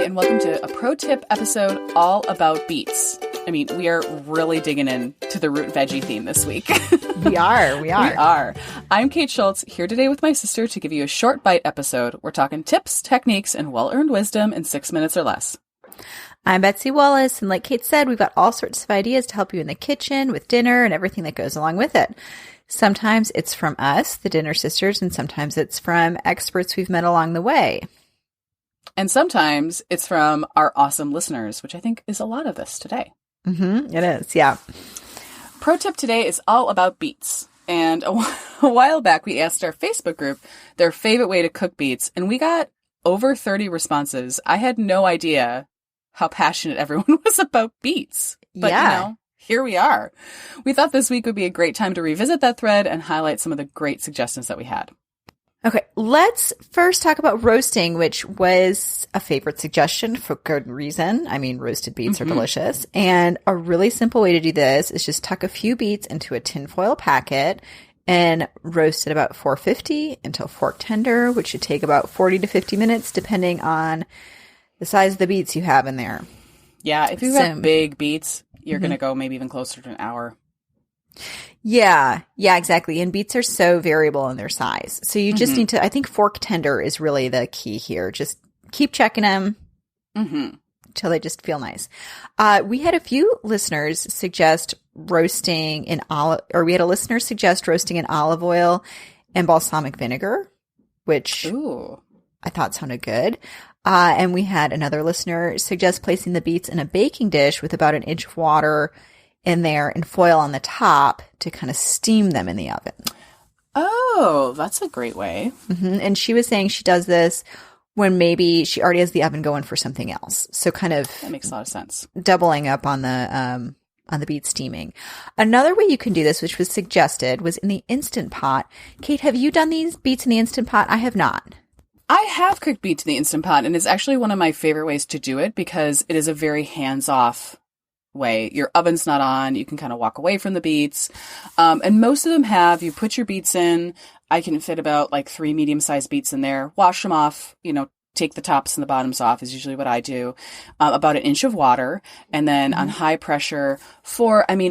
and welcome to a pro tip episode all about beets. I mean, we are really digging into the root veggie theme this week. We are. We are. I'm Kate Schultz, here today with my sister to give you a short bite episode. We're talking tips, techniques, and well-earned wisdom in 6 minutes or less. I'm Betsy Wallace, and like Kate said, we've got all sorts of ideas to help you in the kitchen, with dinner, and everything that goes along with it. Sometimes it's from us, the Dinner Sisters, and sometimes it's from experts we've met along the way. And sometimes it's from our awesome listeners, which I think is a lot of this today. Mm-hmm. It is, yeah. Pro tip today is all about beets. And a while back, we asked our Facebook group their favorite way to cook beets, and we got over 30 responses. I had no idea how passionate everyone was about beets. But, here we are. We thought this week would be a great time to revisit that thread and highlight some of the great suggestions that we had. Okay, let's first talk about roasting, which was a favorite suggestion for good reason. I mean, roasted beets are delicious. And a really simple way to do this is just tuck a few beets into a tinfoil packet and roast at about 450 until fork tender, which should take about 40 to 50 minutes, depending on the size of the beets you have in there. Yeah, if you have big beets, you're going to go maybe even closer to an hour. Yeah, exactly. And beets are so variable in their size. So you just need to, I think fork tender is really the key here. Just keep checking them until they just feel nice. We had a few listeners suggest roasting in olive oil and balsamic vinegar, which I thought sounded good. And we had another listener suggest placing the beets in a baking dish with about an inch of water in there and foil on the top to kind of steam them in the oven. Oh, that's a great way. And she was saying she does this when maybe she already has the oven going for something else. So kind of that makes a lot of sense. Doubling up on the beet steaming. Another way you can do this, which was suggested, was in the Instant Pot. Kate, have you done these beets in the Instant Pot? I have not. I have cooked beets in the Instant Pot, and it's actually one of my favorite ways to do it because it is a very hands-off way. Your oven's not on. You can kind of walk away from the beets. And most of them you put your beets in. I can fit about like 3 medium-sized beets in there. Wash them off, take the tops and the bottoms off is usually what I do. About an inch of water. And then on high pressure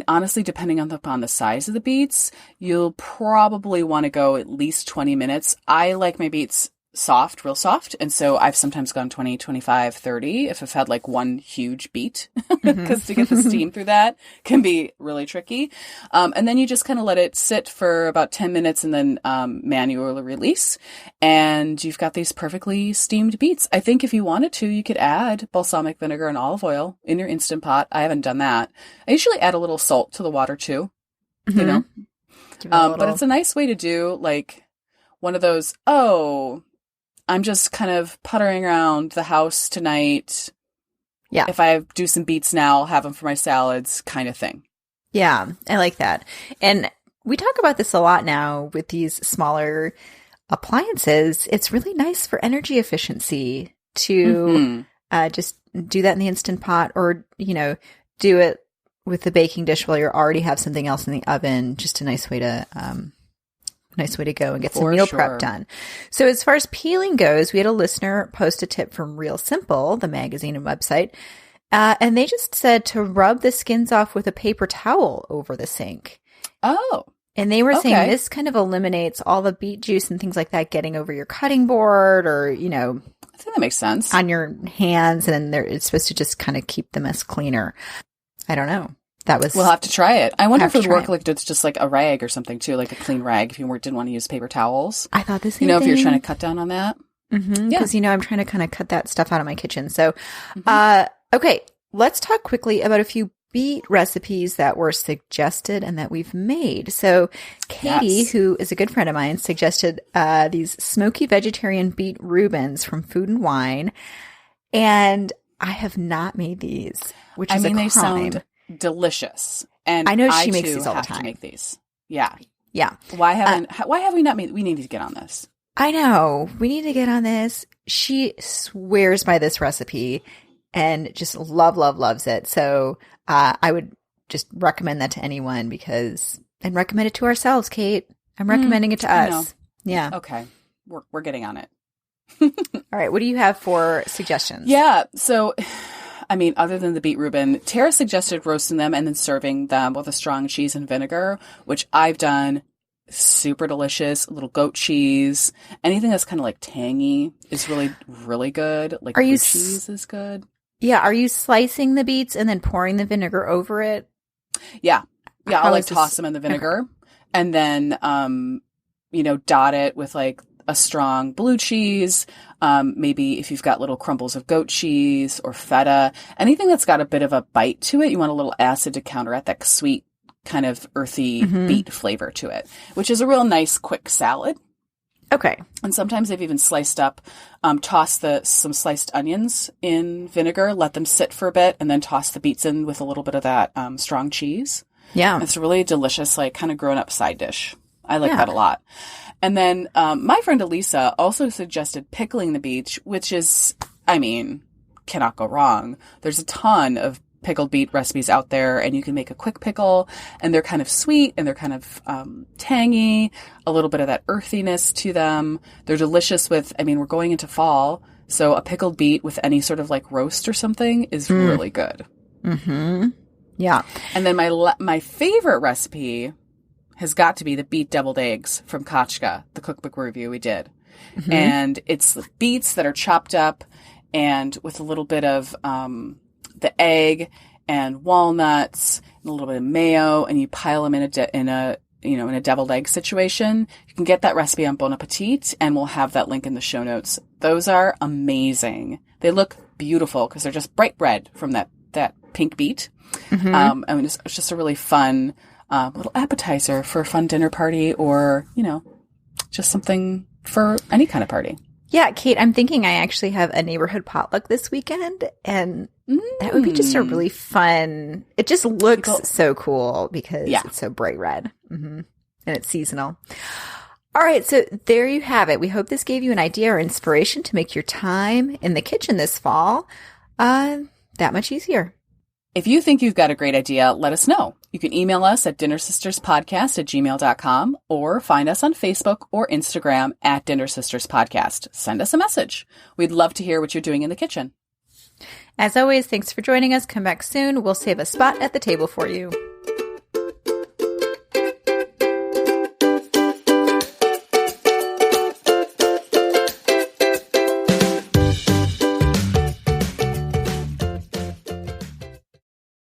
honestly, depending upon the size of the beets, you'll probably want to go at least 20 minutes. I like my beets soft, real soft. And so I've sometimes gone 20, 25, 30 if I've had like one huge beet because to get the steam through that can be really tricky. And then you just kind of let it sit for about 10 minutes and then manually release. And you've got these perfectly steamed beets. I think if you wanted to, you could add balsamic vinegar and olive oil in your Instant Pot. I haven't done that. I usually add a little salt to the water too, But it's a nice way to do like one of those, I'm just kind of puttering around the house tonight. Yeah. If I do some beets now, I'll have them for my salads kind of thing. Yeah, I like that. And we talk about this a lot now with these smaller appliances. It's really nice for energy efficiency to just do that in the Instant Pot or, do it with the baking dish while you already have something else in the oven. Just a nice way to go and get some meal prep done. So as far as peeling goes, we had a listener post a tip from Real Simple, the magazine and website, and they just said to rub the skins off with a paper towel over the sink. Oh. And they were saying this kind of eliminates all the beet juice and things like that getting over your cutting board or, I think that makes sense. On your hands, and then it's supposed to just kind of keep the mess cleaner. I don't know. We'll have to try it. I wonder if it would work like it's just like a rag or something too, like a clean rag if you didn't want to use paper towels. I thought the same thing. If you're trying to cut down on that. Because, I'm trying to kind of cut that stuff out of my kitchen. So, okay, let's talk quickly about a few beet recipes that were suggested and that we've made. So Katie, who is a good friend of mine, suggested these smoky vegetarian beet Reubens from Food and Wine. And I have not made these, which is a crime. They sound delicious, and I know she makes these all the time. To make these, yeah. Why have we not made? We need to get on this. I know we need to get on this. She swears by this recipe and just loves it. So I would just recommend that to anyone and recommend it to ourselves, Kate. I'm recommending it to us. Yeah. Okay, we're getting on it. All right. What do you have for suggestions? Yeah. So, I mean, other than the beet Reuben, Tara suggested roasting them and then serving them with a strong cheese and vinegar, which I've done. Super delicious. A little goat cheese. Anything that's kind of like tangy is really, really good. Like blue cheese is good. Yeah. Are you slicing the beets and then pouring the vinegar over it? Yeah. Yeah. I'll like toss them in the vinegar and then, dot it with like a strong blue cheese. Maybe if you've got little crumbles of goat cheese or feta, anything that's got a bit of a bite to it, you want a little acid to counteract that sweet kind of earthy beet flavor to it, which is a real nice quick salad. Okay. And sometimes they've even sliced up, toss some sliced onions in vinegar, let them sit for a bit, and then toss the beets in with a little bit of that strong cheese. Yeah. It's a really delicious, like kind of grown up side dish. I like that a lot. And then my friend Elisa also suggested pickling the beets, which is, I mean, cannot go wrong. There's a ton of pickled beet recipes out there, and you can make a quick pickle, and they're kind of sweet, and they're kind of tangy, a little bit of that earthiness to them. They're delicious with, I mean, we're going into fall, so a pickled beet with any sort of like roast or something is really good. Mm-hmm. Yeah. And then my favorite recipe has got to be the beet deviled eggs from Kachka, the cookbook review we did. Mm-hmm. And it's the beets that are chopped up and with a little bit of the egg and walnuts and a little bit of mayo, and you pile them in a deviled egg situation. You can get that recipe on Bon Appetit, and we'll have that link in the show notes. Those are amazing. They look beautiful because they're just bright red from that pink beet. Mm-hmm. And it's just a really fun little appetizer for a fun dinner party, or, just something for any kind of party. Yeah, Kate, I'm thinking I actually have a neighborhood potluck this weekend, and that would be just a really fun, it just looks so cool because it's so bright red, and it's seasonal. All right, so there you have it. We hope this gave you an idea or inspiration to make your time in the kitchen this fall that much easier. If you think you've got a great idea, let us know. You can email us at dinnersisterspodcast@gmail.com or find us on Facebook or Instagram at Dinner Sisters Podcast. Send us a message. We'd love to hear what you're doing in the kitchen. As always, thanks for joining us. Come back soon. We'll save a spot at the table for you.